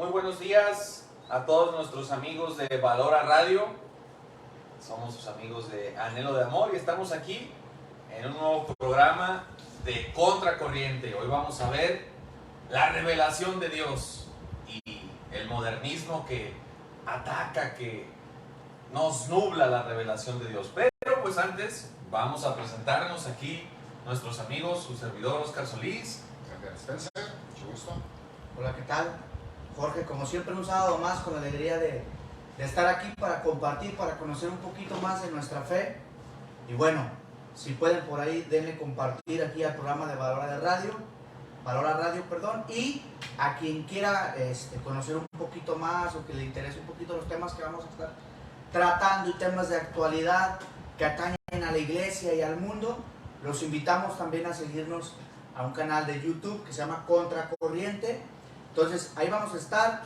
Muy buenos días a todos nuestros amigos de Valora Radio. Somos sus amigos de Anhelo de Amor y estamos aquí en un nuevo programa de Contracorriente. Hoy vamos a ver la revelación de Dios y el modernismo que ataca, que nos nubla la revelación de Dios. Pero pues antes vamos a presentarnos aquí nuestros amigos, su servidor Oscar Solís. Spencer, mucho gusto. Hola, ¿qué tal? Jorge, como siempre, un sábado más con la alegría de estar aquí para compartir, para conocer un poquito más de nuestra fe. Y bueno, si pueden por ahí, denle compartir aquí al programa de Valora Radio, y a quien quiera conocer un poquito más o que le interese un poquito los temas que vamos a estar tratando y temas de actualidad que atañen a la iglesia y al mundo, los invitamos también a seguirnos a un canal de YouTube que se llama Contracorriente. Entonces ahí vamos a estar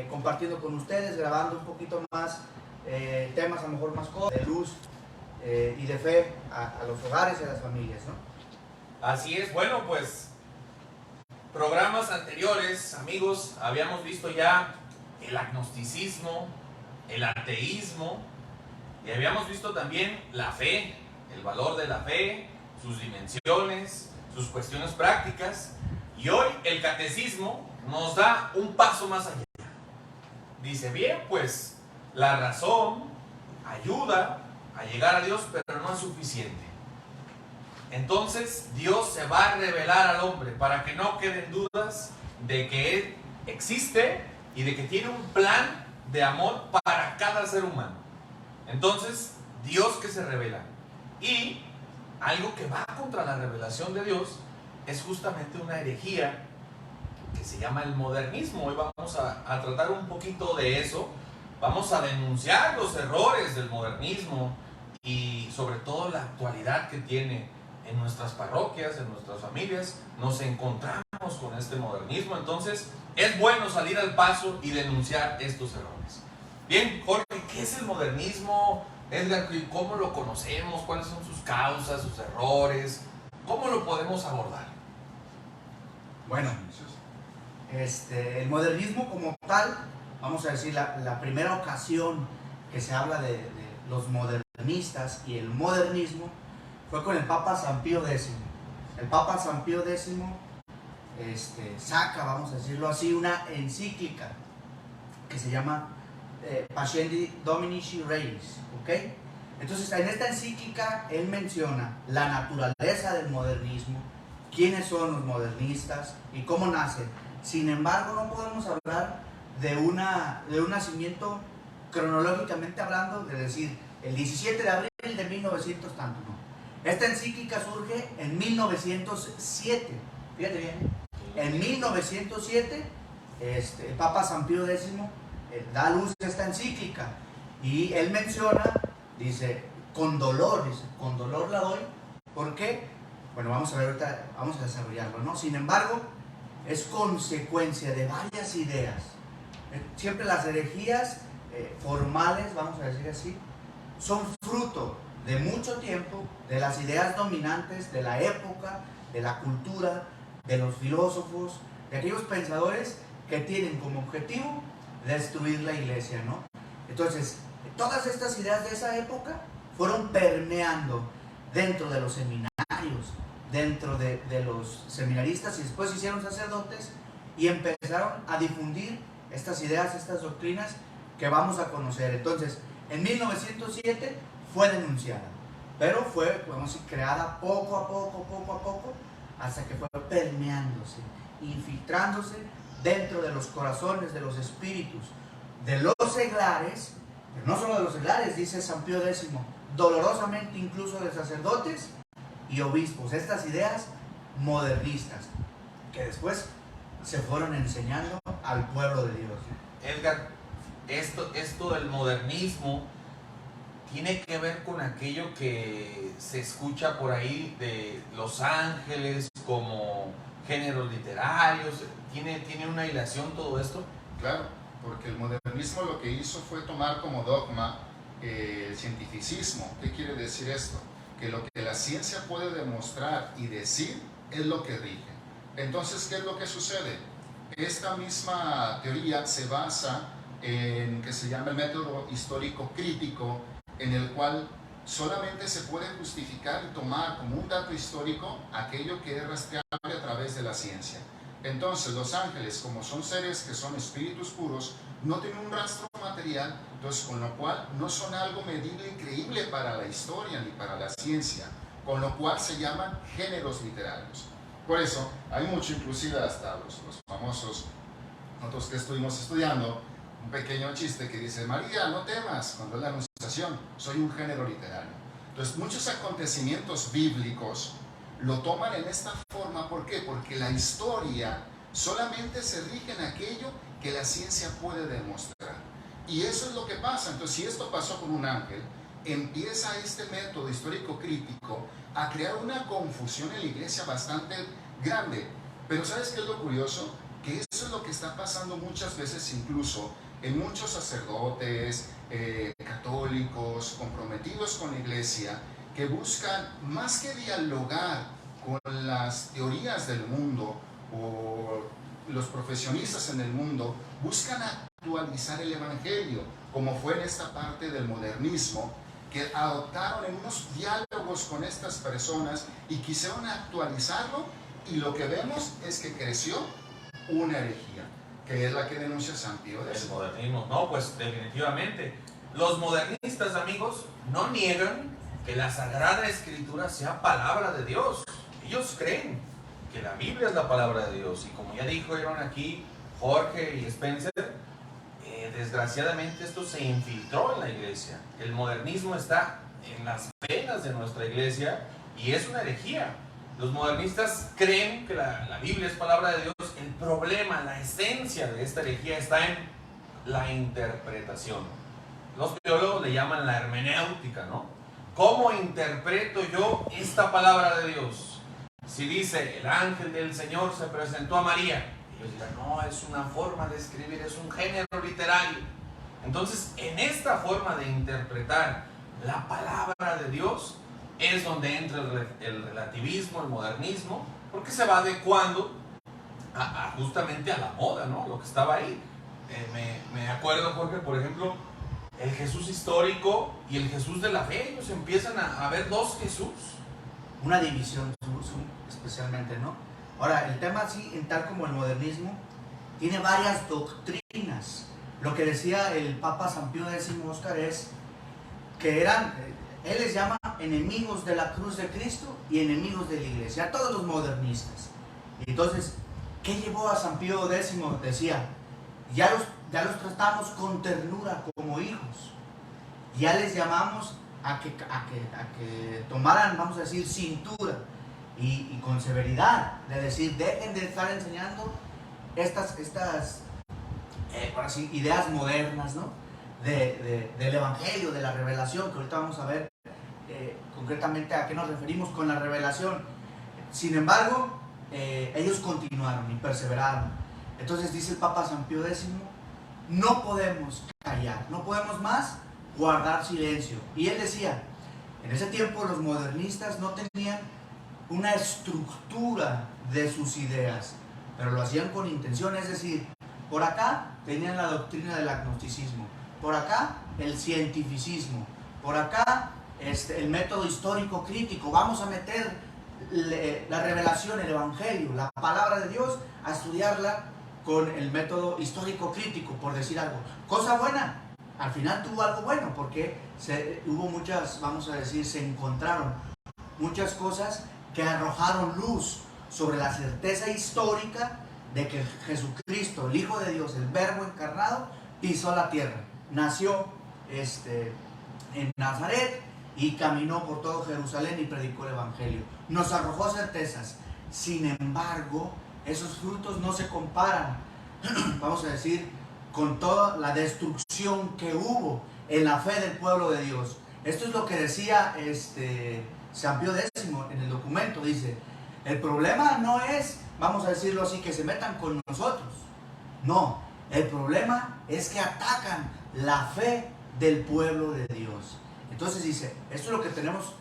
compartiendo con ustedes, grabando un poquito más temas, a lo mejor más cosas de luz y de fe a los hogares y a las familias, ¿no? Así es. Bueno, pues programas anteriores, amigos, habíamos visto ya el agnosticismo, el ateísmo, y habíamos visto también la fe, el valor de la fe, sus dimensiones, sus cuestiones prácticas. Y hoy el catecismo nos da un paso más allá. Dice, bien, pues la razón ayuda a llegar a Dios, pero no es suficiente. Entonces Dios se va a revelar al hombre para que no queden dudas de que Él existe y de que tiene un plan de amor para cada ser humano. Entonces, Dios que se revela. Y algo que va contra la revelación de Dios es justamente una herejía que se llama el modernismo. Hoy vamos a tratar un poquito de eso. Vamos a denunciar los errores del modernismo y sobre todo la actualidad que tiene en nuestras parroquias, en nuestras familias. Nos encontramos con este modernismo, entonces es bueno salir al paso y denunciar estos errores. Bien, Jorge, ¿qué es el modernismo? Edgar, ¿cómo lo conocemos? ¿Cuáles son sus causas, sus errores? ¿Cómo lo podemos abordar? Bueno, el modernismo como tal, vamos a decir, la primera ocasión que se habla de los modernistas y el modernismo fue con el Papa San Pío X. El Papa San Pío X saca, vamos a decirlo así, una encíclica que se llama Pascendi Dominici Reis, ¿ok? Entonces, en esta encíclica él menciona la naturaleza del modernismo, quiénes son los modernistas y cómo nacen. Sin embargo, no podemos hablar de un nacimiento cronológicamente hablando, de decir, el 17 de abril de 1900 tanto, no. Esta encíclica surge en 1907, fíjate bien, en 1907 el Papa San Pío X da a luz a esta encíclica y él menciona, dice, con dolor la doy. ¿Por qué? Bueno, vamos a ver ahorita, vamos a desarrollarlo, ¿no? Sin embargo, es consecuencia de varias ideas. Siempre las herejías formales, vamos a decir así, son fruto de mucho tiempo, de las ideas dominantes de la época, de la cultura, de los filósofos, de aquellos pensadores que tienen como objetivo destruir la iglesia, ¿no? Entonces, todas estas ideas de esa época fueron permeando dentro de los seminarios, dentro de los seminaristas, y después se hicieron sacerdotes y empezaron a difundir estas ideas, estas doctrinas que vamos a conocer. Entonces, en 1907 fue denunciada, pero fue, vamos a decir, creada poco a poco, hasta que fue permeándose, infiltrándose dentro de los corazones, de los espíritus, de los seglares, pero no solo de los seglares, dice San Pío X, dolorosamente incluso de sacerdotes y obispos, estas ideas modernistas que después se fueron enseñando al pueblo de Dios. Edgar, esto del modernismo tiene que ver con aquello que se escucha por ahí de Los Ángeles como géneros literarios. ¿Tiene una hilación todo esto? Claro, porque el modernismo lo que hizo fue tomar como dogma el cientificismo. ¿Qué quiere decir esto? Que lo que la ciencia puede demostrar y decir es lo que rige. Entonces, ¿qué es lo que sucede? esta misma teoría se basa en que se llama el método histórico crítico, en el cual solamente se puede justificar y tomar como un dato histórico aquello que es rastreable a través de la ciencia. Entonces los ángeles, como son seres que son espíritus puros, no tienen un rastro material, entonces con lo cual no son algo medible y creíble para la historia ni para la ciencia, con lo cual se llaman géneros literarios. Por eso hay mucho, inclusive hasta los famosos, nosotros que estuvimos estudiando, un pequeño chiste que dice: María, no temas, cuando es la anunciación, soy un género literario. Entonces muchos acontecimientos bíblicos lo toman en esta forma. ¿Por qué? Porque la historia solamente se rige en aquello que la ciencia puede demostrar. Y eso es lo que pasa. Entonces, si esto pasó con un ángel, empieza este método histórico crítico a crear una confusión en la iglesia bastante grande. Pero ¿sabes qué es lo curioso? Que eso es lo que está pasando muchas veces, incluso en muchos sacerdotes católicos comprometidos con la iglesia, que buscan, más que dialogar con las teorías del mundo o los profesionistas en el mundo, buscan actualizar el evangelio, como fue en esta parte del modernismo, que adoptaron en unos diálogos con estas personas y quisieron actualizarlo, y lo que vemos es que creció una herejía, que es la que denuncia San Pío X. El modernismo, no, pues definitivamente. Los modernistas, amigos, no niegan que la Sagrada Escritura sea palabra de Dios. Ellos creen que la Biblia es la palabra de Dios. Y como ya dijeron aquí Jorge y Spencer, desgraciadamente esto se infiltró en la iglesia. El modernismo está en las venas de nuestra iglesia y es una herejía. Los modernistas creen que la Biblia es palabra de Dios. El problema, la esencia de esta herejía está en la interpretación. Los teólogos le llaman la hermenéutica, ¿no? ¿Cómo interpreto yo esta palabra de Dios? Si dice, el ángel del Señor se presentó a María, ellos dirán, no, es una forma de escribir, es un género literario. Entonces, en esta forma de interpretar la palabra de Dios es donde entra el relativismo, el modernismo, porque se va adecuando justamente a la moda, ¿no? Lo que estaba ahí. Me acuerdo, Jorge, por ejemplo, el Jesús histórico y el Jesús de la fe. Ellos empiezan a ver dos Jesús. Una división, especialmente, ¿no? Ahora, el tema, así, tal como el modernismo, tiene varias doctrinas. Lo que decía el Papa San Pío X, Óscar, es que él les llama enemigos de la cruz de Cristo y enemigos de la iglesia, a todos los modernistas. Y entonces, ¿qué llevó a San Pío X? Decía, ya los tratamos con ternura como hijos, ya les llamamos a que tomaran, vamos a decir, cintura y con severidad, de decir, dejen de estar enseñando estas ideas modernas, ¿no? Del evangelio, de la revelación, que ahorita vamos a ver concretamente a qué nos referimos con la revelación. Sin embargo, ellos continuaron y perseveraron. Entonces dice el Papa San Pío X, no podemos callar, no podemos más guardar silencio. Y él decía, en ese tiempo los modernistas no tenían una estructura de sus ideas, pero lo hacían con intención. Es decir, por acá tenían la doctrina del agnosticismo, por acá el cientificismo, por acá el método histórico crítico. Vamos a meter la revelación, el evangelio, la palabra de Dios, a estudiarla con el método histórico crítico, por decir algo. Cosa buena, al final tuvo algo bueno, porque hubo muchas, vamos a decir, se encontraron muchas cosas que arrojaron luz sobre la certeza histórica de que Jesucristo, el Hijo de Dios, el Verbo encarnado, pisó la tierra, nació en Nazaret y caminó por todo Jerusalén y predicó el evangelio. Nos arrojó certezas. Sin embargo, esos frutos no se comparan, vamos a decir, con toda la destrucción que hubo en la fe del pueblo de Dios. Esto es lo que decía San Pío X en el documento. Dice, el problema no es, vamos a decirlo así, que se metan con nosotros. No, el problema es que atacan la fe del pueblo de Dios. Entonces dice, esto es lo que tenemos,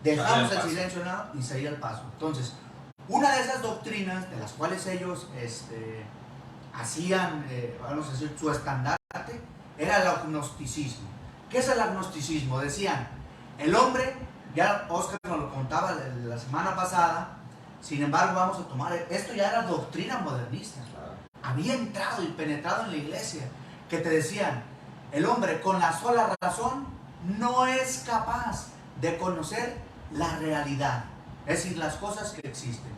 dejamos el silencio y salir al paso. Entonces, una de esas doctrinas de las cuales ellos hacían, vamos a decir, su estandarte, era el agnosticismo. ¿Qué es el agnosticismo? Decían, el hombre, ya Oscar nos lo contaba la semana pasada, sin embargo vamos a tomar, esto ya era doctrina modernista, había entrado y penetrado en la iglesia, que te decían, el hombre con la sola razón no es capaz de conocer la realidad, es decir, las cosas que existen.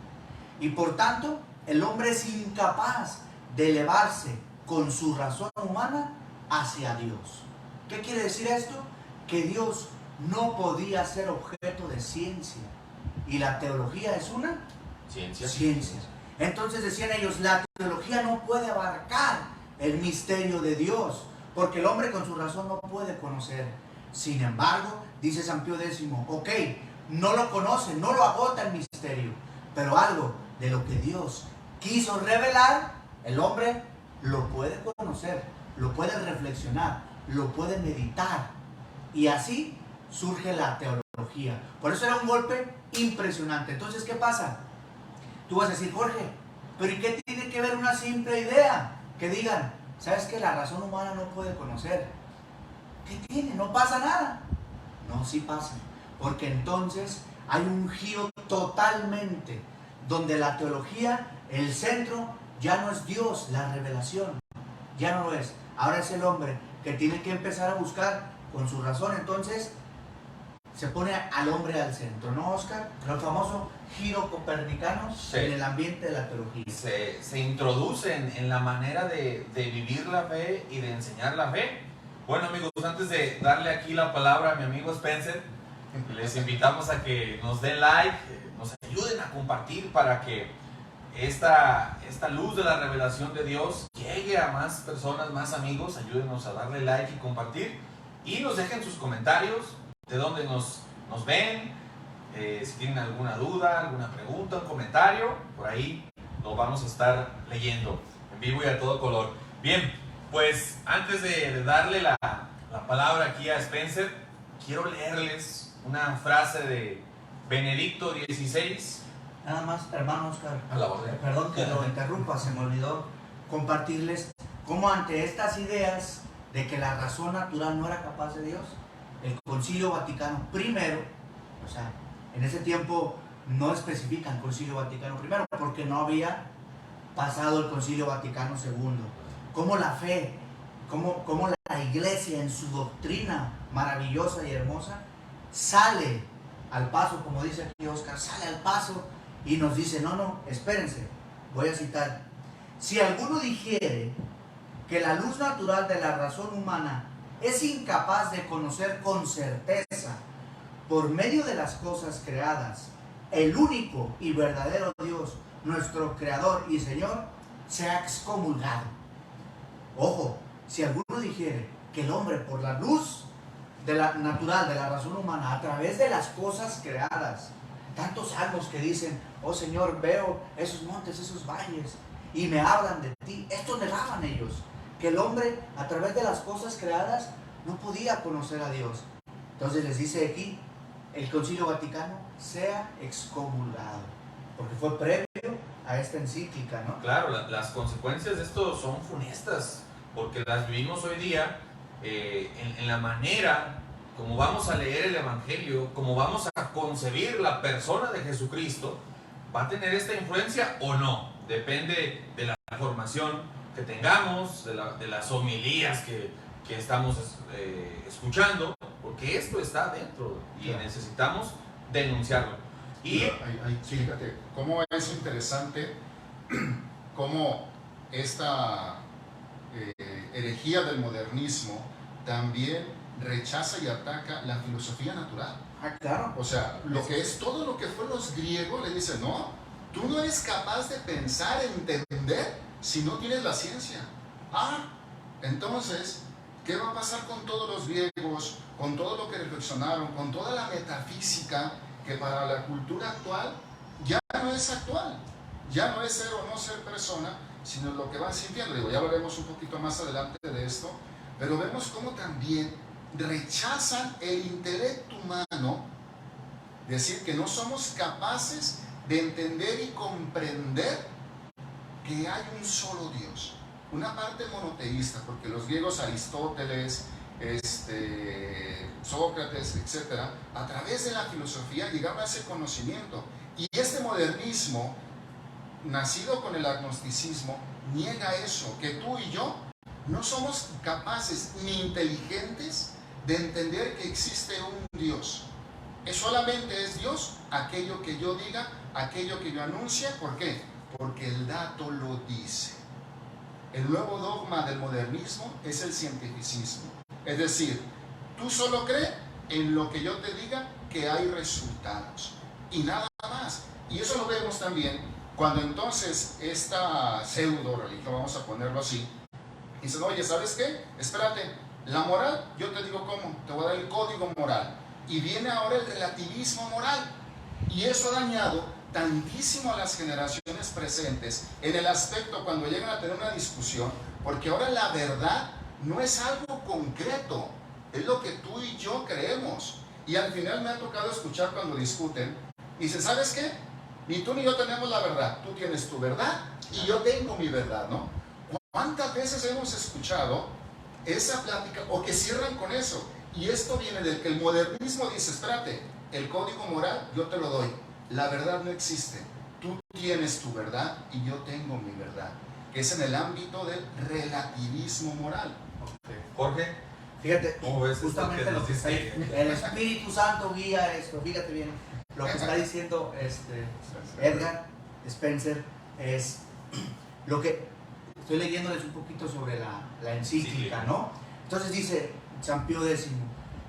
Y por tanto, el hombre es incapaz de elevarse con su razón humana hacia Dios. ¿Qué quiere decir esto? Que Dios no podía ser objeto de ciencia. Y la teología es una ciencia. Entonces decían ellos, la teología no puede abarcar el misterio de Dios, porque el hombre con su razón no puede conocer. Sin embargo, dice San Pío X, ok, no lo conoce, no lo agota el misterio, pero algo de lo que Dios quiso revelar, el hombre lo puede conocer, lo puede reflexionar, lo puede meditar, y así surge la teología. Por eso era un golpe impresionante. Entonces, ¿qué pasa? Tú vas a decir, Jorge, pero ¿y qué tiene que ver una simple idea? Que digan, ¿sabes qué? La razón humana no puede conocer. ¿Qué tiene? No pasa nada. No, sí pasa. Porque entonces hay un giro totalmente, donde la teología, el centro, ya no es Dios, la revelación. Ya no lo es. Ahora es el hombre que tiene que empezar a buscar con su razón. Entonces se pone al hombre al centro, ¿no, Oscar? El famoso giro copernicano en el ambiente de la teología. Se introduce en la manera de vivir la fe y de enseñar la fe. Bueno, amigos, antes de darle aquí la palabra a mi amigo Spencer, les invitamos a que nos den like, nos ayuden a compartir para que esta luz de la revelación de Dios llegue a más personas, más amigos. Ayúdenos a darle like y compartir, y nos dejen sus comentarios de dónde nos ven, si tienen alguna duda, alguna pregunta, un comentario, por ahí lo vamos a estar leyendo en vivo y a todo color. Bien, pues antes de darle la palabra aquí a Spencer, quiero leerles una frase de Benedicto XVI. Nada más, hermano Oscar, A la orden. perdón que lo interrumpa, se me olvidó compartirles cómo ante estas ideas de que la razón natural no era capaz de Dios, el Concilio Vaticano I, o sea, en ese tiempo no especifican Concilio Vaticano I porque no había pasado el Concilio Vaticano II, cómo la fe, cómo la iglesia en su doctrina maravillosa y hermosa sale al paso, como dice aquí Oscar, sale al paso y nos dice, no, espérense, voy a citar, si alguno dijere que la luz natural de la razón humana es incapaz de conocer con certeza, por medio de las cosas creadas, el único y verdadero Dios, nuestro Creador y Señor, se ha excomulgado. Ojo, si alguno dijere que el hombre por la luz de la natural de la razón humana, a través de las cosas creadas, tantos salmos que dicen, oh Señor, veo esos montes, esos valles, y me hablan de ti. Esto negaban ellos, que el hombre a través de las cosas creadas no podía conocer a Dios. Entonces les dice aquí, el Concilio Vaticano sea excomulgado, porque fue previo a esta encíclica, ¿no? Claro, las consecuencias de esto son funestas, porque las vivimos hoy día en la manera como vamos a leer el Evangelio, como vamos a concebir la persona de Jesucristo. ¿Va a tener esta influencia o no? Depende de la formación que tengamos, de las homilías que estamos escuchando, porque esto está dentro y necesitamos denunciarlo. Y fíjate, cómo es interesante cómo esta herejía del modernismo también rechaza y ataca la filosofía natural. Claro. O sea, todo lo que fue los griegos, le dicen, no, tú no eres capaz de pensar, entender, si no tienes la ciencia. Entonces, ¿qué va a pasar con todos los griegos, con todo lo que reflexionaron, con toda la metafísica que para la cultura actual ya no es actual? Ya no es ser o no ser persona, sino lo que van sintiendo. Digo, ya hablaremos un poquito más adelante de esto, pero vemos cómo también rechazan el intelecto humano, decir que no somos capaces de entender y comprender que hay un solo Dios. una parte monoteísta, porque los griegos, Aristóteles, Sócrates, etcétera, a través de la filosofía llegaron a ese conocimiento. Y este modernismo, nacido con el agnosticismo, niega eso, que tú y yo no somos capaces ni inteligentes de entender que existe un Dios. Solamente es Dios aquello que yo diga, aquello que yo anuncie. ¿Por qué? Porque el dato lo dice. El nuevo dogma del modernismo es el cientificismo. Es decir, tú solo crees en lo que yo te diga que hay resultados y nada más. Y eso lo vemos también cuando entonces esta pseudo religión, vamos a ponerlo así, dicen, oye, ¿sabes qué? Espérate, la moral, yo te digo cómo, te voy a dar el código moral. Y viene ahora el relativismo moral. Y eso ha dañado tantísimo a las generaciones presentes en el aspecto cuando llegan a tener una discusión, porque ahora la verdad no es algo concreto, es lo que tú y yo creemos. Y al final me ha tocado escuchar cuando discuten, dicen, ¿sabes qué? Ni tú ni yo tenemos la verdad, tú tienes tu verdad y yo tengo mi verdad, ¿no? ¿Cuántas veces hemos escuchado esa plática o que cierran con eso? Y esto viene del que el modernismo dice, espérate, el código moral yo te lo doy, la verdad no existe, tú tienes tu verdad y yo tengo mi verdad, que es en el ámbito del relativismo moral. Jorge, fíjate, ¿cómo ves justamente esto que lo nos que está dice? el Espíritu Santo guía esto, fíjate bien, lo que está diciendo Edgar Spencer es lo que estoy leyéndoles un poquito sobre la encíclica, ¿no? Entonces dice San Pío X,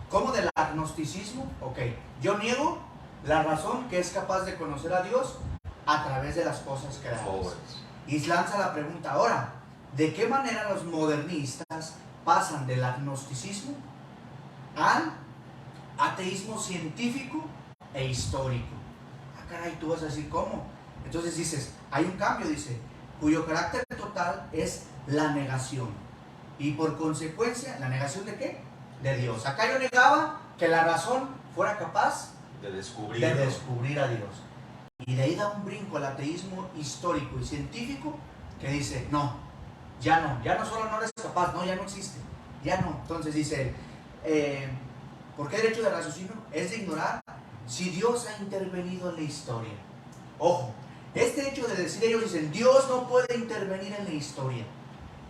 ¿cómo del agnosticismo? Ok, yo niego la razón que es capaz de conocer a Dios a través de las cosas creadas. Y lanza la pregunta ahora, ¿de qué manera los modernistas pasan del agnosticismo al ateísmo científico e histórico? Ah, caray, tú vas a decir, ¿cómo? Entonces dices, hay un cambio, dice, cuyo carácter total es la negación. Y por consecuencia, ¿la negación de qué? De Dios. Acá yo negaba que la razón fuera capaz de descubrir a Dios. Y de ahí da un brinco al ateísmo histórico y científico que dice, no solo no eres capaz, no, ya no existe, ya no. Entonces dice, ¿por qué derecho de raciocinio? Es de ignorar si Dios ha intervenido en la historia. Ojo, este hecho de decir, ellos dicen, Dios no puede intervenir en la historia.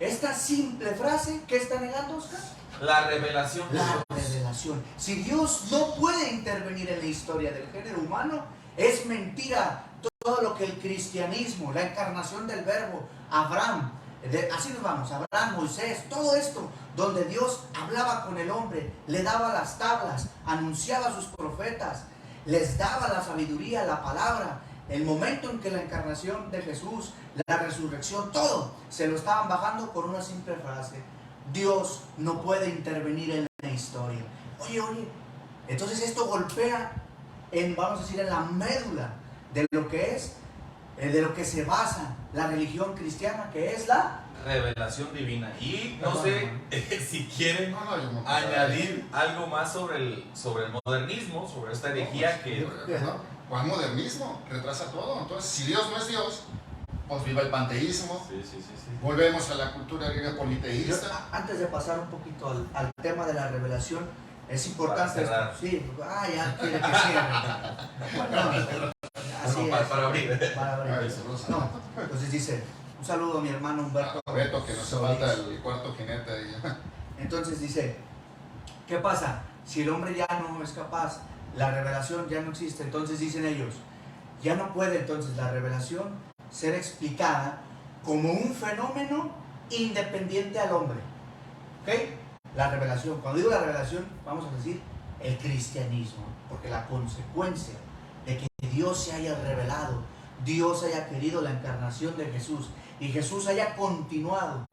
Esta simple frase, ¿qué está negando, Oscar? La revelación de La Dios. revelación. Si Dios no puede intervenir en la historia del género humano, es mentira todo lo que el cristianismo, la encarnación del verbo, Abraham, así nos vamos, Abraham, Moisés, todo esto, donde Dios hablaba con el hombre, le daba las tablas, anunciaba a sus profetas, les daba la sabiduría, la palabra. El momento en que la encarnación de Jesús, la resurrección, todo se lo estaban bajando con una simple frase: Dios no puede intervenir en la historia. Oye, entonces esto golpea vamos a decir, en la médula de lo que es, de lo que se basa la religión cristiana, que es la revelación divina. Y no sé si quieren añadir algo más sobre el modernismo, sobre esta herejía que... ¿Cuál modernismo? Retrasa todo. Entonces, si Dios no es Dios, pues viva el panteísmo. Sí. Volvemos a la cultura griega politeísta. Antes de pasar un poquito al tema de la revelación, es importante esto. Sí, ya quiere que cierre. Así es. Para abrir. No, entonces dice, un saludo a mi hermano Humberto. Beto, que nos falta el cuarto jinete ahí. Entonces dice, ¿qué pasa? Si el hombre ya no es capaz, la revelación ya no existe, entonces dicen ellos, ya no puede entonces la revelación ser explicada como un fenómeno independiente al hombre. ¿Ok? La revelación, cuando digo la revelación, vamos a decir el cristianismo, porque la consecuencia de que Dios se haya revelado, Dios haya querido la encarnación de Jesús y Jesús haya continuado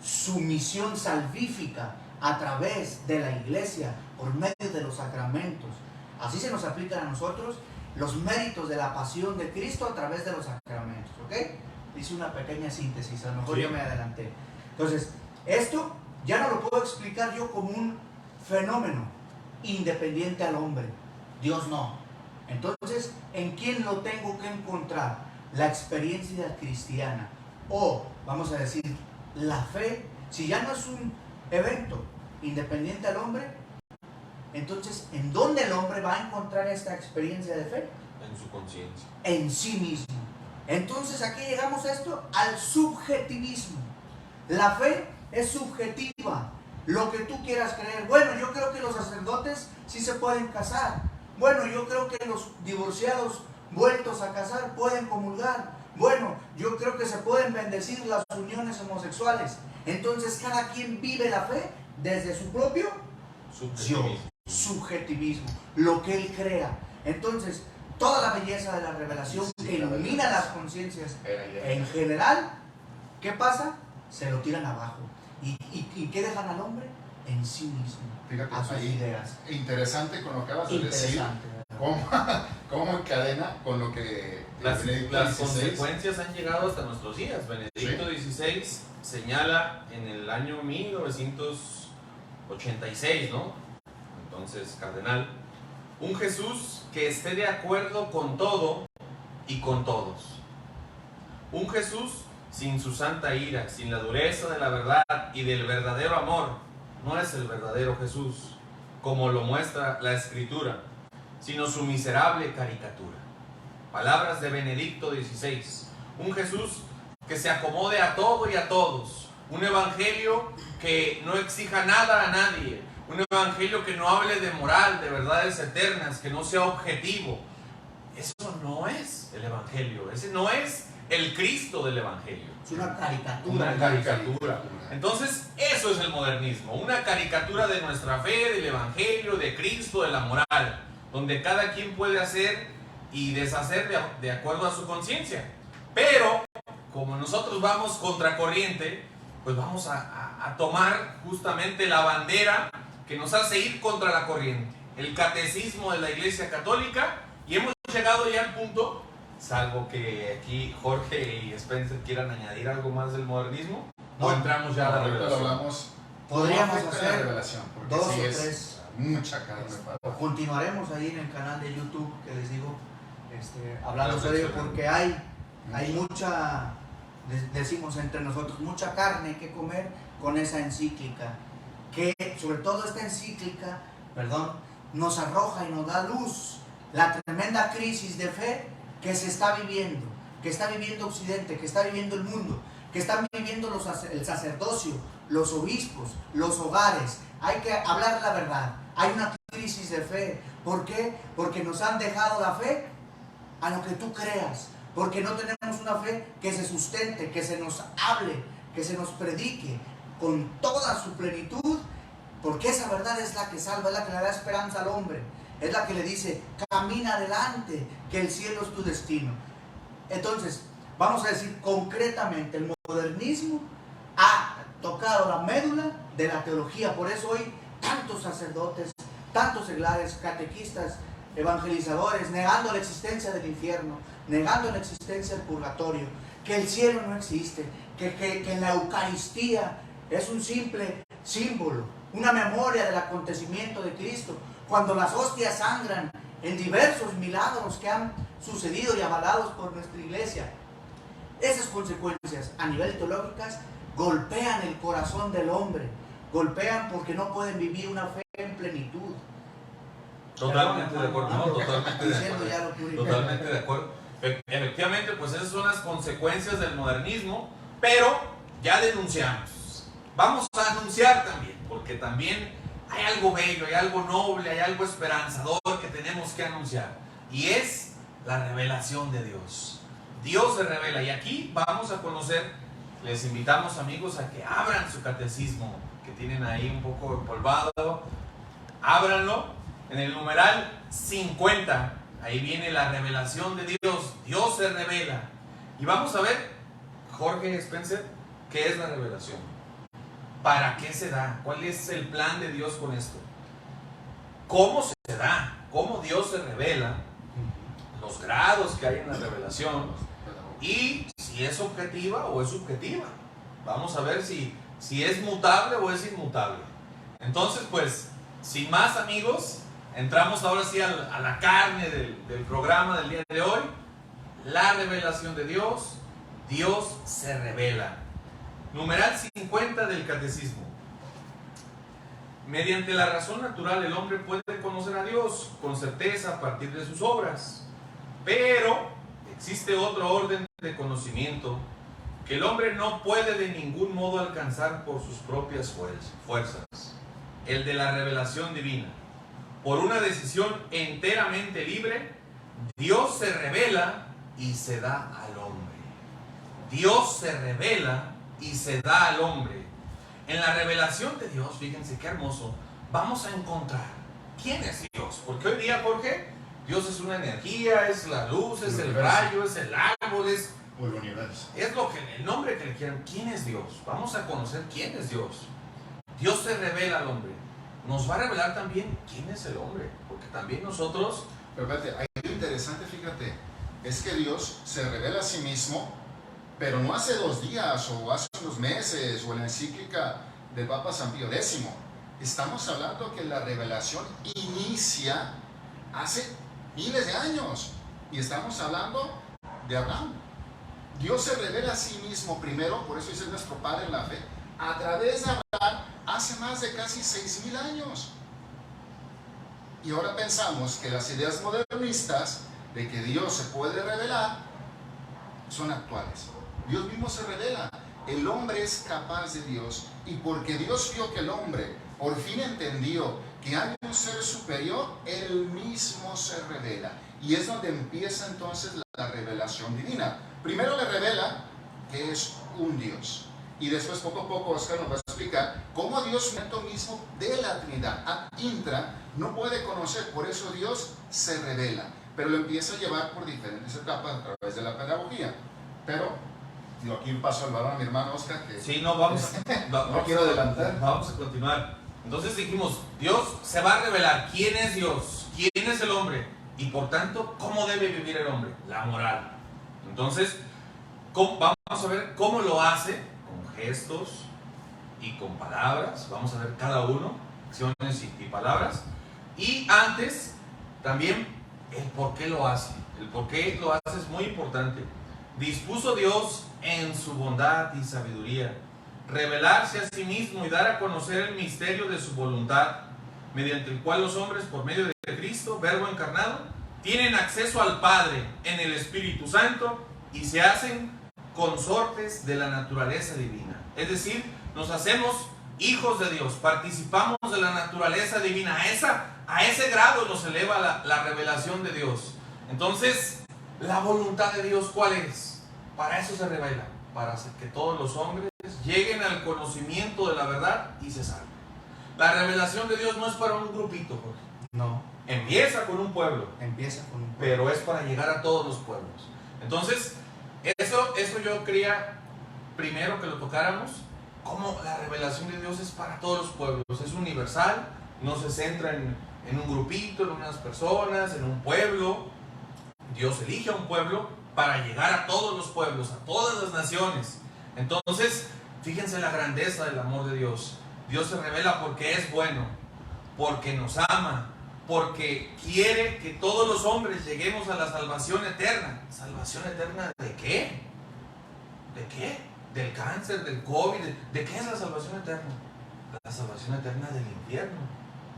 su misión salvífica a través de la iglesia por medio de los sacramentos. Así se nos aplican a nosotros los méritos de la pasión de Cristo a través de los sacramentos. ¿Ok? Hice una pequeña síntesis, a lo mejor yo me adelanté. Entonces, esto ya no lo puedo explicar yo como un fenómeno independiente al hombre. Dios no. Entonces, ¿en quién lo tengo que encontrar? La experiencia cristiana. O, vamos a decir, la fe, si ya no es un evento independiente al hombre, entonces, ¿en dónde el hombre va a encontrar esta experiencia de fe? En su conciencia. En sí mismo. Entonces, aquí llegamos a esto, al subjetivismo. La fe es subjetiva. Lo que tú quieras creer. Bueno, yo creo que los sacerdotes sí se pueden casar. Bueno, yo creo que los divorciados vueltos a casar pueden comulgar. Bueno, yo creo que se pueden bendecir las uniones homosexuales. Entonces, cada quien vive la fe desde su propio subjetivismo, lo que él crea. Entonces, toda la belleza de la revelación que ilumina las conciencias en general, ¿qué pasa? Se lo tiran abajo. ¿Y qué dejan al hombre? En sí mismo. Fíjate, a sus ahí, ideas. interesante con lo que acabas de decir. ¿Cómo encadena con lo que las XVI? consecuencias han llegado hasta nuestros días? Benedicto XVI señala en el año 1986, ¿no? Entonces, cardenal, un Jesús que esté de acuerdo con todo y con todos. Un Jesús sin su santa ira, sin la dureza de la verdad y del verdadero amor, no es el verdadero Jesús, como lo muestra la Escritura, sino su miserable caricatura. Palabras de Benedicto XVI. Un Jesús que se acomode a todo y a todos. Un evangelio que no exija nada a nadie. Un evangelio que no hable de moral, de verdades eternas, que no sea objetivo. Eso no es el evangelio. Ese no es el Cristo del evangelio. Es una caricatura. Una caricatura. Entonces, eso es el modernismo. Una caricatura de nuestra fe, del evangelio, de Cristo, de la moral, donde cada quien puede hacer y deshacer de acuerdo a su conciencia. Pero, como nosotros vamos contracorriente, pues vamos a tomar justamente la bandera que nos hace ir contra la corriente, el catecismo de la Iglesia Católica, y hemos llegado ya al punto, salvo que aquí Jorge y Spencer quieran añadir algo más del modernismo, o entramos ya a la revelación. Hablamos, podríamos la hacer revelación, porque dos sí o es tres. mucha carne para... Continuaremos ahí en el canal de YouTube que les digo, hablando sobre ello, porque hay mucha, decimos entre nosotros, mucha carne que comer con esa encíclica, que sobre todo esta encíclica, nos arroja y nos da luz la tremenda crisis de fe que se está viviendo, que está viviendo Occidente, que está viviendo el mundo, que están viviendo el sacerdocio, los obispos, los hogares. Hay que hablar la verdad. Hay una crisis de fe. ¿Por qué? Porque nos han dejado la fe a lo que tú creas. Porque no tenemos una fe que se sustente, que se nos hable, que se nos predique con toda su plenitud. Porque esa verdad es la que salva, es la que le da esperanza al hombre. Es la que le dice, camina adelante, que el cielo es tu destino. Entonces, vamos a decir concretamente, el modernismo ha tocado la médula de la teología. Por eso hoy tantos sacerdotes, tantos seglares, catequistas, evangelizadores, negando la existencia del infierno, negando la existencia del purgatorio, que el cielo no existe, que la Eucaristía es un simple símbolo, una memoria del acontecimiento de Cristo, cuando las hostias sangran en diversos milagros que han sucedido y avalados por nuestra iglesia. Esas consecuencias a nivel teológicas golpean el corazón del hombre, golpean porque no pueden vivir una fe en plenitud. Totalmente de acuerdo, ¿no? Totalmente de acuerdo. Totalmente de acuerdo. Efectivamente, pues esas son las consecuencias del modernismo, pero ya denunciamos. Vamos a anunciar también, porque también hay algo bello, hay algo noble, hay algo esperanzador que tenemos que anunciar, y es la revelación de Dios. Dios se revela, y aquí vamos a conocer, les invitamos amigos a que abran su catecismo, que tienen ahí un poco empolvado, ábranlo, en el numeral 50, ahí viene la revelación de Dios. Dios se revela, y vamos a ver, Jorge Spencer, ¿qué es la revelación? ¿Para qué se da? ¿Cuál es el plan de Dios con esto? ¿Cómo se da? ¿Cómo Dios se revela? Los grados que hay en la revelación, y si es objetiva o es subjetiva. Vamos a ver si es mutable o es inmutable. Entonces, pues, sin más amigos, entramos ahora sí a la carne del programa del día de hoy. La revelación de Dios. Dios se revela. Numeral 50 del Catecismo. Mediante la razón natural el hombre puede conocer a Dios con certeza a partir de sus obras, pero existe otro orden de conocimiento que el hombre no puede de ningún modo alcanzar por sus propias fuerzas, el de la revelación divina. Por una decisión enteramente libre, Dios se revela y se da al hombre. Dios se revela y se da al hombre. En la revelación de Dios, fíjense qué hermoso, vamos a encontrar quién es Dios. Porque hoy día, Jorge, Dios es una energía, es la luz, es el rayo, es el árbol, es el universo. Es lo que, el nombre que le quieran. ¿Quién es Dios? Vamos a conocer quién es Dios. Dios se revela al hombre. Nos va a revelar también quién es el hombre, porque también nosotros... Pero espérate, algo interesante, fíjate, es que Dios se revela a sí mismo, pero no hace 2 días o hace unos meses o en la encíclica del Papa San Pío X. Estamos hablando que la revelación inicia hace miles de años y estamos hablando de Abraham. Dios se revela a sí mismo primero, por eso dice nuestro Padre en la fe, a través de Abraham hace más de casi 6,000 años. Y ahora pensamos que las ideas modernistas de que Dios se puede revelar son actuales. Dios mismo se revela. El hombre es capaz de Dios, y porque Dios vio que el hombre por fin entendió que hay un ser superior, Él mismo se revela. Y es donde empieza entonces la revelación divina. Primero le revela que es un Dios. Y después poco a poco Oscar nos va a explicar cómo Dios mismo de la Trinidad, ad intra, no puede conocer. Por eso Dios se revela. Pero lo empieza a llevar por diferentes etapas a través de la pedagogía. Pero, digo, aquí paso al balón a mi hermano Oscar. Que sí, no, vamos no quiero adelantar. Vamos a continuar. Entonces dijimos, Dios se va a revelar quién es Dios, quién es el hombre, y por tanto, cómo debe vivir el hombre, la moral. Entonces, vamos a ver cómo lo hace, con gestos y con palabras. Vamos a ver cada uno, acciones y palabras. Y antes, también, el por qué lo hace. El por qué lo hace es muy importante. Dispuso Dios en su bondad y sabiduría revelarse a sí mismo y dar a conocer el misterio de su voluntad, mediante el cual los hombres, por medio de Cristo, Verbo encarnado, tienen acceso al Padre en el Espíritu Santo y se hacen consortes de la naturaleza divina. Es decir, nos hacemos hijos de Dios, participamos de la naturaleza divina. A ese grado nos eleva la revelación de Dios. Entonces, la voluntad de Dios, ¿cuál es? Para eso se revela, para hacer que todos los hombres lleguen al conocimiento de la verdad y se salven. La revelación de Dios no es para un grupito, Jorge. No. Empieza con un pueblo. Empieza con un pueblo. Pero es para llegar a todos los pueblos. Entonces, eso yo quería primero que lo tocáramos. Como la revelación de Dios es para todos los pueblos. Es universal, no se centra en un grupito, en unas personas, en un pueblo. Dios elige a un pueblo para llegar a todos los pueblos, a todas las naciones. Entonces, fíjense la grandeza del amor de Dios. Dios se revela porque es bueno, porque nos ama, porque quiere que todos los hombres lleguemos a la salvación eterna. ¿Salvación eterna de qué? ¿De qué? ¿Del cáncer, del COVID? ¿De qué es la salvación eterna? La salvación eterna del infierno.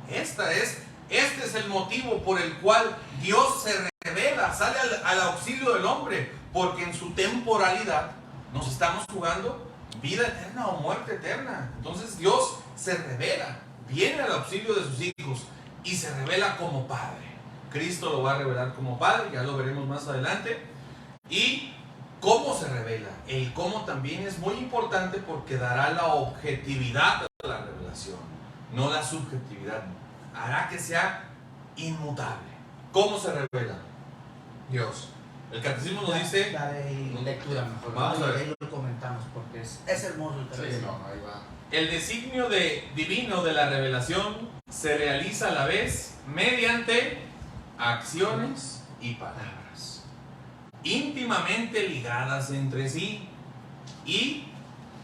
Este es el motivo por el cual Dios se revela, sale al auxilio del hombre, porque en su temporalidad nos estamos jugando vida eterna o muerte eterna. Entonces Dios se revela, viene al auxilio de sus hijos y se revela como Padre. Cristo lo va a revelar como Padre, ya lo veremos más adelante. Y cómo se revela, el cómo también es muy importante, porque dará la objetividad de la revelación, no la subjetividad. Hará que sea inmutable. ¿Cómo se revela Dios? El catecismo nos dice... Dale lectura mejor. Vamos a ver. Ahí lo comentamos porque es hermoso el catecismo. Sí, no, ahí va. El designio divino de la revelación se realiza a la vez mediante acciones y palabras íntimamente ligadas entre sí y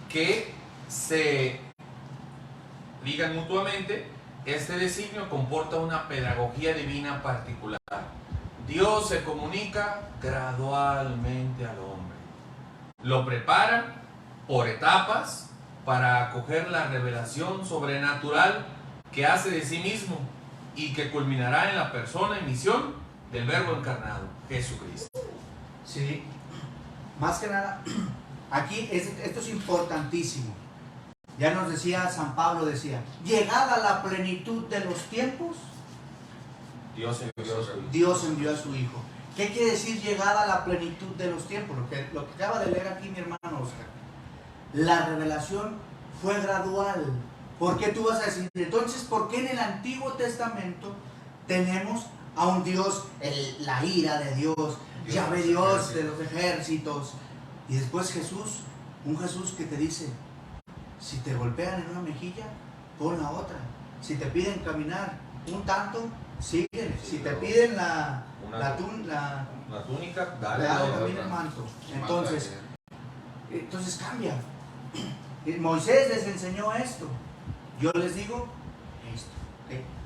que se ligan mutuamente. Este designio comporta una pedagogía divina particular. Dios se comunica gradualmente al hombre, lo prepara por etapas para acoger la revelación sobrenatural que hace de sí mismo y que culminará en la persona y misión del Verbo encarnado, Jesucristo. Sí, más que nada, aquí esto es importantísimo. Ya nos decía San Pablo, decía, llegada la plenitud de los tiempos, Dios envió a su Hijo. Dios envió a su Hijo. ¿Qué quiere decir llegada la plenitud de los tiempos? Lo que acaba de leer aquí mi hermano Oscar. La revelación fue gradual. ¿Por qué tú vas a decir? Entonces, ¿por qué en el Antiguo Testamento tenemos a un Dios, la ira de Dios, Yahvé Dios de los ejércitos? Y después Jesús, un Jesús que te dice, si te golpean en una mejilla, pon la otra. Si te piden caminar un tanto, síguele. Si te piden la túnica, dale también el manto. Entonces cambia. Moisés les enseñó esto. Yo les digo esto,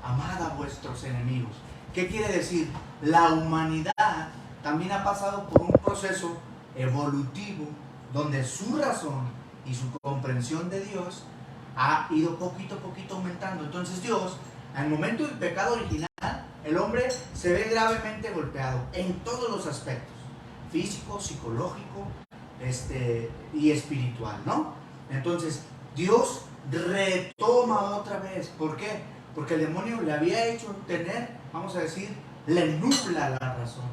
amad a vuestros enemigos. ¿Qué quiere decir? La humanidad también ha pasado por un proceso evolutivo donde su razón y su comprensión de Dios ha ido poquito a poquito aumentando. Entonces Dios, al momento del pecado original, el hombre se ve gravemente golpeado en todos los aspectos, físico, psicológico, y espiritual, ¿no? Entonces Dios retoma otra vez. ¿Por qué? Porque el demonio le había hecho tener, vamos a decir, le nubla la razón.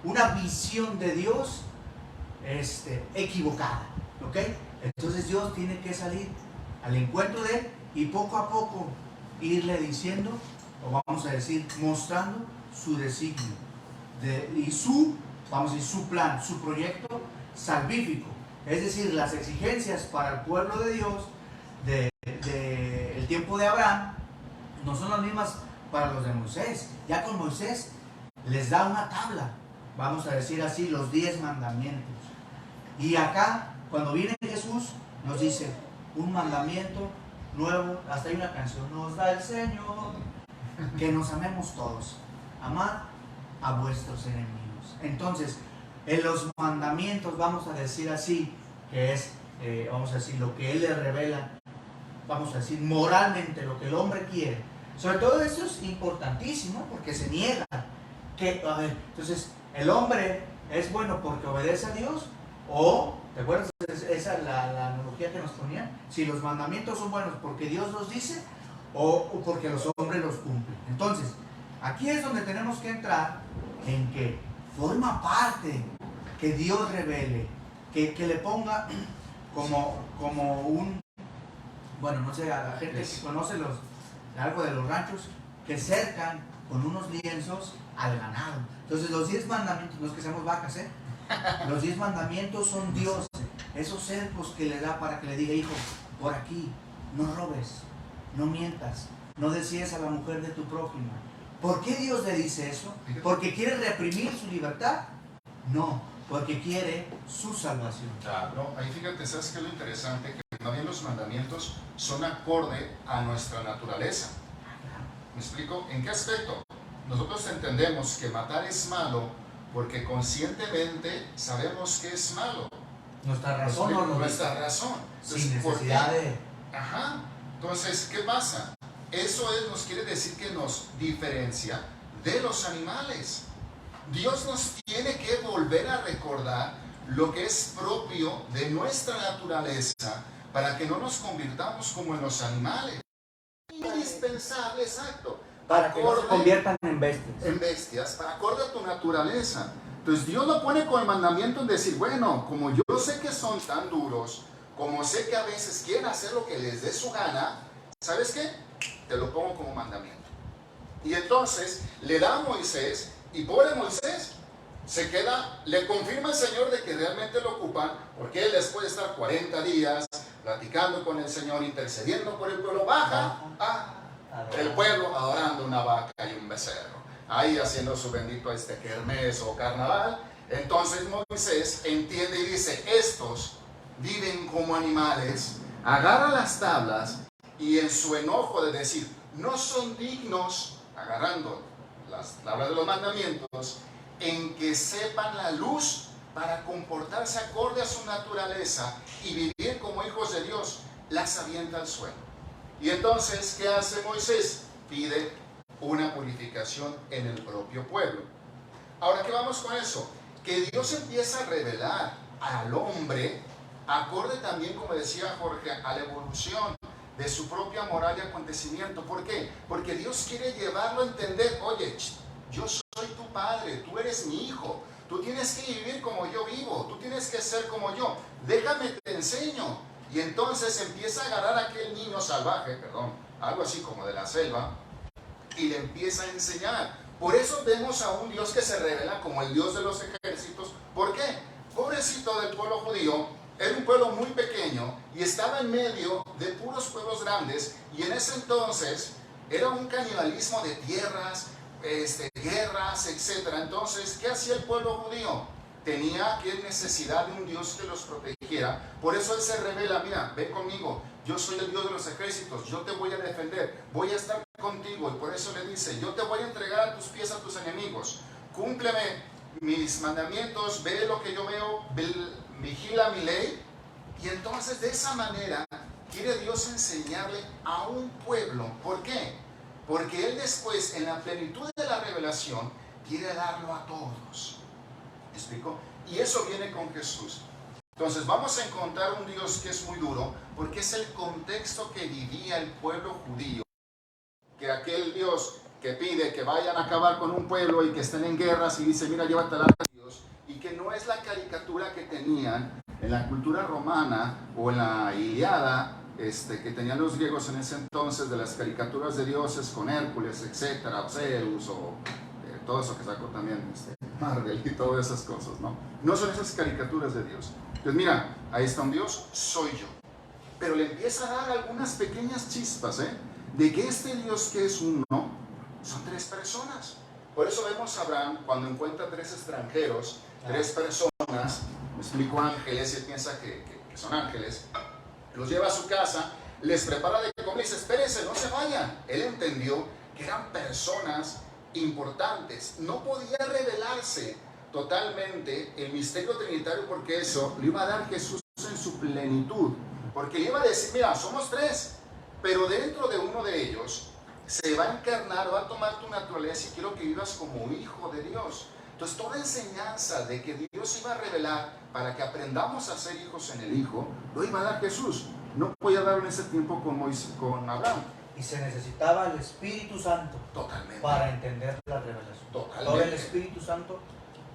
Una visión de Dios equivocada, ¿ok? Entonces Dios tiene que salir al encuentro de él y poco a poco irle diciendo, o vamos a decir, mostrando su designio y vamos a decir, su plan, su proyecto salvífico. Es decir, las exigencias para el pueblo de Dios el tiempo de Abraham no son las mismas para los de Moisés. Ya con Moisés les da una tabla, vamos a decir así, los 10 mandamientos. Y acá, cuando viene Jesús, nos dice un mandamiento nuevo. Hasta hay una canción, nos da el Señor, que nos amemos todos, amad a vuestros enemigos. Entonces, en los mandamientos, vamos a decir así, que es, vamos a decir, lo que Él le revela, vamos a decir, moralmente, lo que el hombre quiere. Sobre todo eso es importantísimo, porque se niega. Entonces, el hombre es bueno porque obedece a Dios, o, ¿te acuerdas? Esa es la analogía que nos ponían. Si los mandamientos son buenos porque Dios los dice, o porque los hombres los cumplen. Entonces, aquí es donde tenemos que entrar en que forma parte que Dios revele, que le ponga como un, bueno, no sé, a la gente que conoce algo de los ranchos, que cercan con unos lienzos al ganado. Entonces los 10 mandamientos, no es que seamos vacas, los 10 mandamientos son Dios, esos cercos que le da para que le diga, hijo, por aquí, no robes, no mientas, no desees a la mujer de tu prójimo. ¿Por qué Dios le dice eso? ¿Porque quiere reprimir su libertad? No, porque quiere su salvación. No, ahí fíjate, ¿sabes qué es lo interesante? Que más bien los mandamientos son acorde a nuestra naturaleza. ¿Me explico? ¿En qué aspecto? Nosotros entendemos que matar es malo porque conscientemente sabemos que es malo. Nuestra razón no lo Nuestra razón. Entonces, sin necesidad de... Ajá. Entonces, ¿qué pasa? Eso nos quiere decir que nos diferencia de los animales. Dios nos tiene que volver a recordar lo que es propio de nuestra naturaleza para que no nos convirtamos como en los animales. Indispensable, exacto. Para que no se conviertan en bestias. En bestias, para acorde a tu naturaleza. Entonces Dios lo pone con el mandamiento en decir, bueno, como yo sé que son tan duros, como sé que a veces quieren hacer lo que les dé su gana, ¿sabes qué? Te lo pongo como mandamiento. Y entonces le da a Moisés, y pobre Moisés, se queda, le confirma el Señor de que realmente lo ocupan, porque él después de estar 40 días platicando con el Señor, intercediendo por el pueblo, baja el pueblo adorando una vaca y un becerro, ahí haciendo su bendito kermés o carnaval. Entonces Moisés entiende y dice, estos viven como animales, agarra las tablas y en su enojo de decir, no son dignos, agarrando las tablas de los mandamientos, en que sepan la luz para comportarse acorde a su naturaleza y vivir como hijos de Dios, las avienta al suelo. Y entonces, ¿qué hace Moisés? Pide una purificación en el propio pueblo. Ahora, ¿qué vamos con eso? Que Dios empieza a revelar al hombre, acorde también, como decía Jorge, a la evolución de su propia moral y acontecimiento. ¿Por qué? Porque Dios quiere llevarlo a entender, oye, yo soy tu padre, tú eres mi hijo, tú tienes que vivir como yo vivo, tú tienes que ser como yo, déjame te enseño. Y entonces empieza a agarrar a aquel niño salvaje, algo así como de la selva, y le empieza a enseñar. Por eso vemos a un Dios que se revela como el Dios de los ejércitos. ¿Por qué? Pobrecito del pueblo judío, era un pueblo muy pequeño y estaba en medio de puros pueblos grandes, y en ese entonces era un canibalismo de tierras, guerras, etc. Entonces, ¿qué hacía el pueblo judío? Tenía que necesidad de un Dios que los protegiera. Por eso Él se revela, mira, ven conmigo, yo soy el Dios de los ejércitos, yo te voy a defender, voy a estar contigo. Y por eso le dice, yo te voy a entregar a tus pies a tus enemigos, cúmpleme mis mandamientos, ve lo que yo veo, vigila mi ley. Y entonces de esa manera quiere Dios enseñarle a un pueblo. ¿Por qué? Porque Él después, en la plenitud de la revelación, quiere darlo a todos. ¿Me explico? Y eso viene con Jesús. Entonces vamos a encontrar un Dios que es muy duro, porque es el contexto que vivía el pueblo judío. Que aquel Dios que pide que vayan a acabar con un pueblo y que estén en guerras y dice, mira, llévatela a Dios, y que no es la caricatura que tenían en la cultura romana o en la Ilíada, que tenían los griegos en ese entonces, de las caricaturas de dioses con Hércules, etcétera, o Zeus, o todo eso que sacó también Marvel y todas esas cosas, ¿no? No son esas caricaturas de Dios. Entonces mira, ahí está un Dios, soy yo. Pero le empieza a dar algunas pequeñas chispas, de que este Dios que es uno, son tres personas. Por eso vemos a Abraham cuando encuentra tres extranjeros, tres personas, me explico, ángeles, y él piensa que son ángeles, los lleva a su casa, les prepara de comer y dice, espérense, no se vayan. Él entendió que eran personas importantes. No podía revelarse totalmente el misterio trinitario, porque eso lo iba a dar Jesús en su plenitud. Porque le iba a decir, mira, somos tres, pero dentro de uno de ellos se va a encarnar, va a tomar tu naturaleza y quiero que vivas como hijo de Dios. Entonces toda enseñanza de que Dios iba a revelar para que aprendamos a ser hijos en el Hijo, lo iba a dar Jesús. No podía darlo en ese tiempo con Abraham. Y se necesitaba el Espíritu Santo. Totalmente. Para entender la revelación. Totalmente. Todo el Espíritu Santo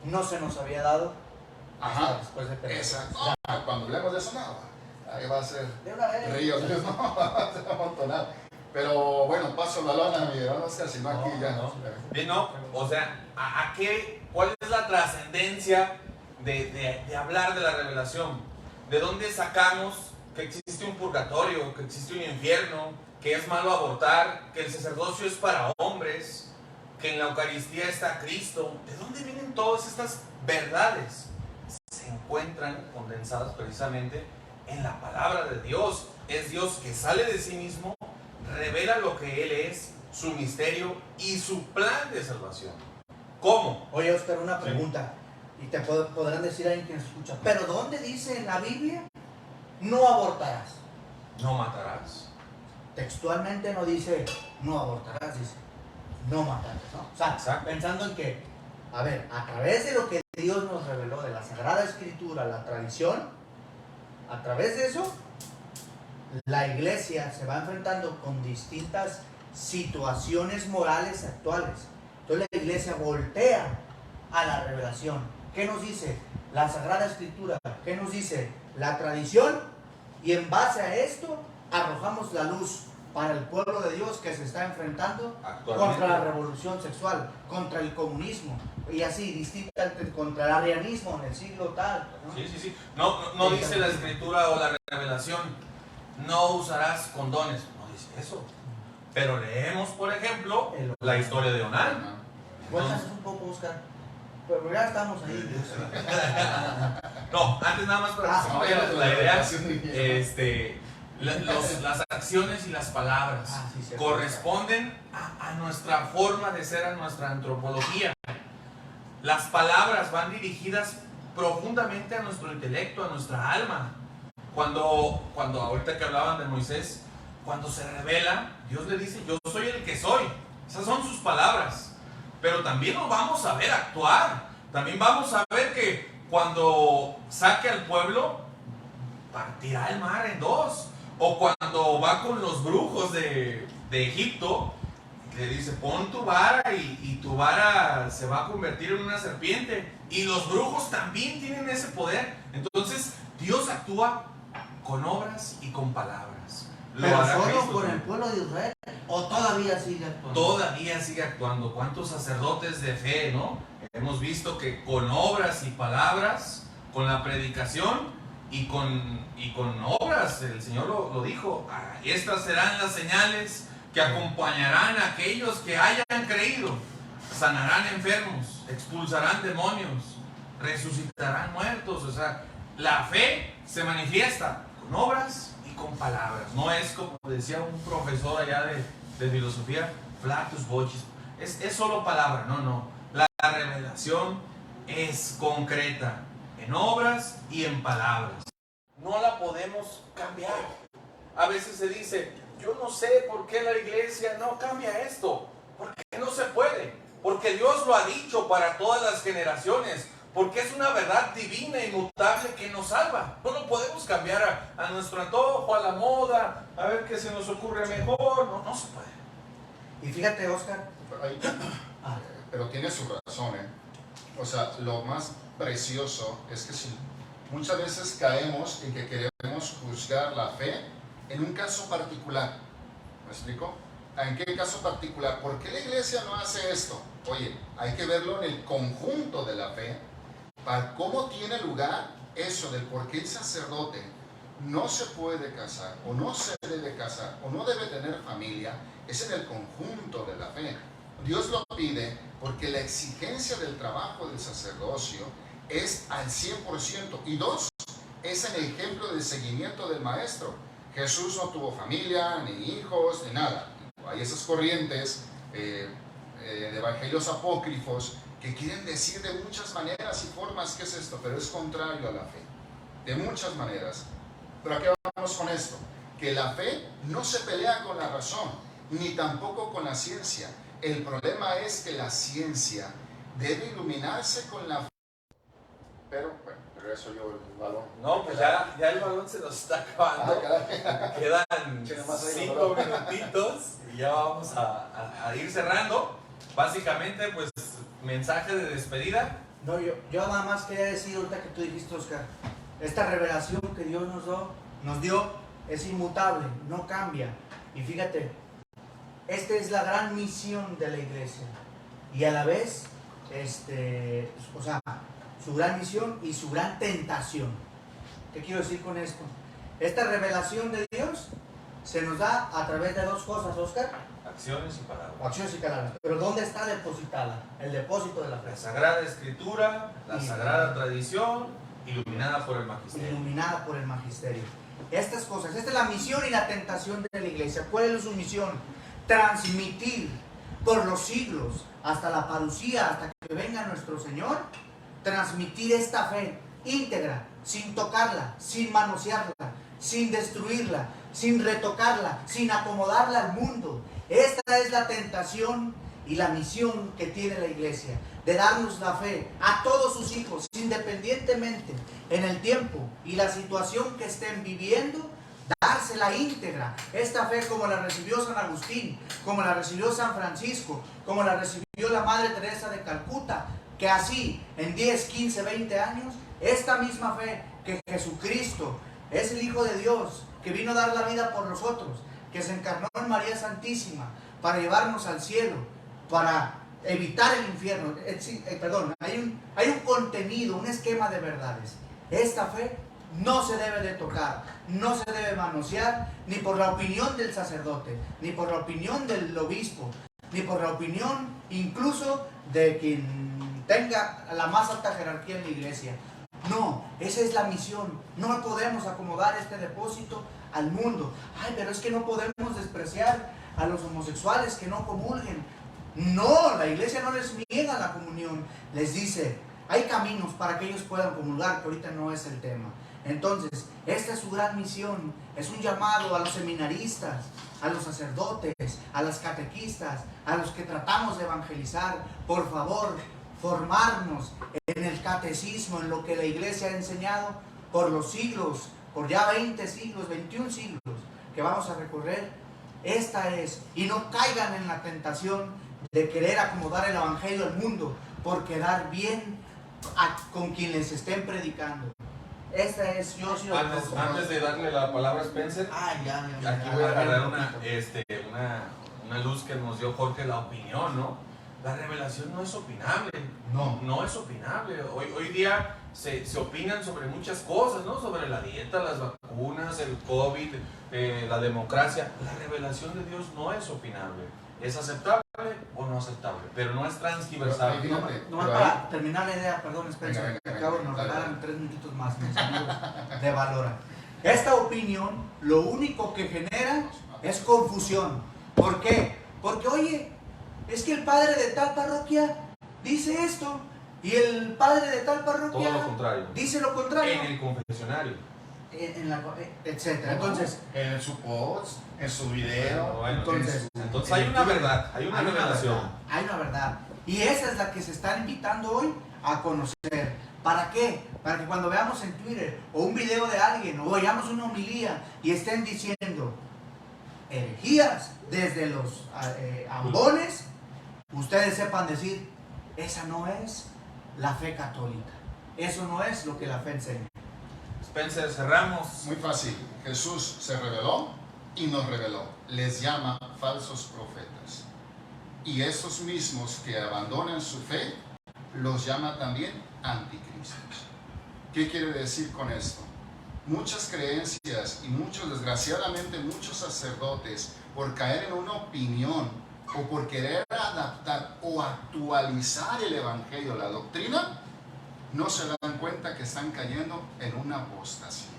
no se nos había dado hasta después de Pentecostés. Exacto. Cuando hablemos de eso, no, ahí va a ser de una vez. ríos, no, va a ser amontonado. Pero bueno, paso el balón a mi hermano Oscar, si no aquí ya no. Bien, no, o sea, ¿cuál es la trascendencia de hablar de la revelación? ¿De dónde sacamos que existe un purgatorio, que existe un infierno, que es malo abortar, que el sacerdocio es para hombres, que en la Eucaristía está Cristo? ¿De dónde vienen todas estas verdades? Se encuentran condensadas precisamente en la palabra de Dios. Es Dios que sale de sí mismo, revela lo que Él es, su misterio y su plan de salvación. ¿Cómo? Oye, Oscar, una pregunta. Y te podrán decir a alguien que nos escucha, ¿pero dónde dice en la Biblia no abortarás? No matarás. Textualmente no dice no abortarás, dice no matarás, ¿no? O sea, exacto, pensando en que, a ver, a través de lo que Dios nos reveló de la Sagrada Escritura, la tradición, a través de eso, la iglesia se va enfrentando con distintas situaciones morales actuales. Entonces la iglesia voltea a la revelación. ¿Qué nos dice la Sagrada Escritura? ¿Qué nos dice la tradición? Y en base a esto arrojamos la luz para el pueblo de Dios que se está enfrentando contra la revolución sexual, contra el comunismo y así distinta, contra el arrianismo en el siglo tal, ¿no? Sí. No dice la Escritura o la revelación, no usarás condones. No dice eso. Pero leemos, por ejemplo, la historia de Onán. Cuéntanos un poco, Oscar. Pero ya estamos ahí. No, antes nada más para que se me vaya la idea. Las acciones y las palabras corresponden a nuestra forma de ser, a nuestra antropología. Las palabras van dirigidas profundamente a nuestro intelecto, a nuestra alma. Cuando ahorita que hablaban de Moisés, cuando se revela, Dios le dice, yo soy el que soy. Esas son sus palabras. Pero también lo vamos a ver actuar. También vamos a ver que cuando saque al pueblo, partirá el mar en dos. O cuando va con los brujos de Egipto, le dice, pon tu vara y tu vara se va a convertir en una serpiente. Y los brujos también tienen ese poder. Entonces, Dios actúa con obras y con palabras. Pero solo con el pueblo de Israel, o todavía sigue actuando. Todavía sigue actuando. ¿Cuántos sacerdotes de fe, no? Hemos visto que con obras y palabras, con la predicación y con obras, el Señor lo dijo, estas serán las señales que acompañarán a aquellos que hayan creído. Sanarán enfermos, expulsarán demonios, resucitarán muertos. O sea, la fe se manifiesta con obras y con palabras. No es como decía un profesor allá de filosofía, flatus vocis. Es solo palabra. No. La revelación es concreta en obras y en palabras. No la podemos cambiar. A veces se dice, yo no sé por qué la iglesia no cambia esto. Porque no se puede. Porque Dios lo ha dicho para todas las generaciones. Porque es una verdad divina e inmutable que nos salva. No lo podemos cambiar a nuestro antojo, a la moda, a ver qué se nos ocurre mejor. No se puede. Y fíjate, Oscar. Pero tiene su razón, ¿eh? O sea, lo más precioso es que muchas veces caemos en que queremos juzgar la fe en un caso particular. ¿Me explico? ¿En qué caso particular? ¿Por qué la iglesia no hace esto? Oye, hay que verlo en el conjunto de la fe, para cómo tiene lugar eso del por qué el sacerdote no se puede casar, o no se debe casar, o no debe tener familia, es en el conjunto de la fe. Dios lo pide porque la exigencia del trabajo del sacerdocio es al 100%. Y dos, es en el ejemplo del seguimiento del maestro. Jesús no tuvo familia, ni hijos, ni nada. Hay esas corrientes de evangelios apócrifos que quieren decir de muchas maneras y formas qué es esto, pero es contrario a la fe, de muchas maneras. Pero aquí vamos con esto, que la fe no se pelea con la razón, ni tampoco con la ciencia. El problema es que la ciencia debe iluminarse con la fe. Pero, bueno, regreso yo el balón. No, pues ya el balón se nos está acabando. Quedan 5 minutitos y ya vamos a ir cerrando. Básicamente, pues, mensaje de despedida. No, yo nada más quería decir, ahorita que tú dijiste, Oscar, esta revelación que Dios nos dio es inmutable, no cambia. Y fíjate, esta es la gran misión de la iglesia. Y a la vez, su gran misión y su gran tentación. ¿Qué quiero decir con esto? Esta revelación de Dios se nos da a través de dos cosas, Oscar. Acciones y palabras. Acciones y palabras. Pero ¿dónde está depositada? El depósito de la fe. La Sagrada Escritura, la Sagrada Tradición, iluminada por el Magisterio. Iluminada por el Magisterio. Estas cosas, esta es la misión y la tentación de la iglesia. ¿Cuál es su misión? Transmitir por los siglos, hasta la parucía, hasta que venga nuestro Señor, transmitir esta fe íntegra, sin tocarla, sin manosearla, sin destruirla, sin retocarla, sin acomodarla al mundo. Esta es la tentación y la misión que tiene la iglesia, de darnos la fe a todos sus hijos, independientemente en el tiempo y la situación que estén viviendo, dársela íntegra. Esta fe como la recibió San Agustín, como la recibió San Francisco, como la recibió la Madre Teresa de Calcuta, que así en 10, 15, 20 años, esta misma fe que Jesucristo es el Hijo de Dios, que vino a dar la vida por nosotros, que se encarnó en María Santísima para llevarnos al cielo, para evitar el infierno. Hay un contenido, un esquema de verdades. Esta fe no se debe de tocar, no se debe manosear, ni por la opinión del sacerdote, ni por la opinión del obispo, ni por la opinión incluso de quien tenga la más alta jerarquía en la iglesia. No, esa es la misión. No podemos acomodar este depósito al mundo. Ay, pero es que no podemos despreciar a los homosexuales que no comulguen. No, la iglesia no les niega la comunión. Les dice, hay caminos para que ellos puedan comulgar, que ahorita no es el tema. Entonces, esta es su gran misión, es un llamado a los seminaristas, a los sacerdotes, a las catequistas, a los que tratamos de evangelizar. Por favor, formarnos en el catecismo, en lo que la iglesia ha enseñado por los siglos, por ya 20 siglos, 21 siglos que vamos a recorrer. Esta es, y no caigan en la tentación de querer acomodar el evangelio al mundo por quedar bien con quien les estén predicando. Esta es, yo sí lo antes de darle la palabra a Spencer, aquí voy a agarrar una luz que nos dio Jorge, la opinión, ¿no? La revelación no es opinable. No es opinable. Hoy día se opinan sobre muchas cosas, ¿no? Sobre la dieta, las vacunas, el COVID, la democracia. La revelación de Dios no es opinable. ¿Es aceptable o no aceptable? Pero no es transgiversable. No, para terminar la idea, perdón, Spencer, que acabo, nos regalan 3 minutitos más, mis amigos de Valora. Esta opinión lo único que genera es confusión. ¿Por qué? Porque, oye, es que el padre de tal parroquia dice esto y el padre de tal parroquia todo lo contrario. Dice lo contrario. En el confesionario. Etcétera. Entonces, en su post, en su video. Bueno, entonces hay una verdad, hay una revelación. Hay una verdad. Y esa es la que se está invitando hoy a conocer. ¿Para qué? Para que cuando veamos en Twitter o un video de alguien o veamos una homilía y estén diciendo herejías desde los ambones, ustedes sepan decir, esa no es la fe católica. Eso no es lo que la fe enseña. Spencer, cerramos. Muy fácil. Jesús se reveló y nos reveló. Les llama falsos profetas. Y esos mismos que abandonan su fe, los llama también anticristos. ¿Qué quiere decir con esto? Muchas creencias y desgraciadamente muchos sacerdotes, por caer en una opinión o por querer adaptar o actualizar el evangelio, la doctrina, no se dan cuenta que están cayendo en una apostasía.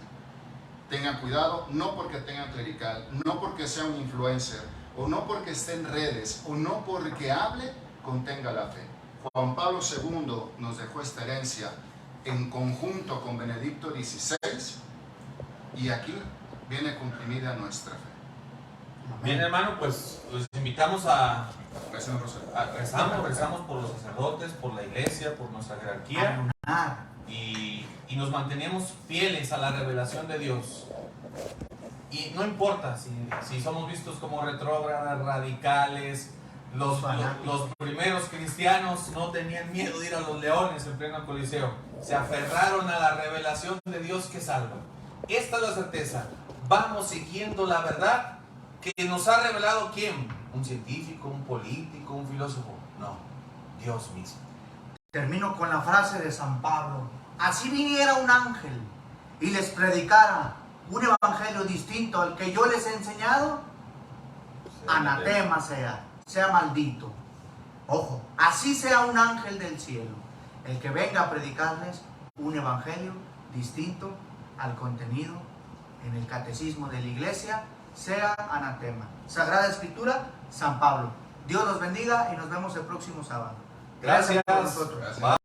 Tengan cuidado, no porque tengan clerical, no porque sea un influencer, o no porque esté en redes, o no porque hable, contenga la fe. Juan Pablo II nos dejó esta herencia en conjunto con Benedicto XVI, y aquí viene comprimida nuestra fe. Bien, hermano, pues los invitamos a rezamos por los sacerdotes, por la iglesia, por nuestra jerarquía, y nos mantenemos fieles a la revelación de Dios. Y no importa si somos vistos como retrógradas, radicales. Los primeros cristianos no tenían miedo de ir a los leones en pleno Coliseo. Se aferraron a la revelación de Dios que salva. Esta es la certeza. Vamos siguiendo la verdad que nos ha revelado ¿quién? ¿Un científico, un político, un filósofo? No, Dios mismo. Termino con la frase de San Pablo. Así viniera un ángel y les predicara un evangelio distinto al que yo les he enseñado, anatema sea maldito. Ojo, así sea un ángel del cielo el que venga a predicarles un evangelio distinto al contenido en el catecismo de la iglesia, sea anatema. Sagrada Escritura, San Pablo. Dios los bendiga y nos vemos el próximo sábado. Gracias. Por nosotros. Gracias.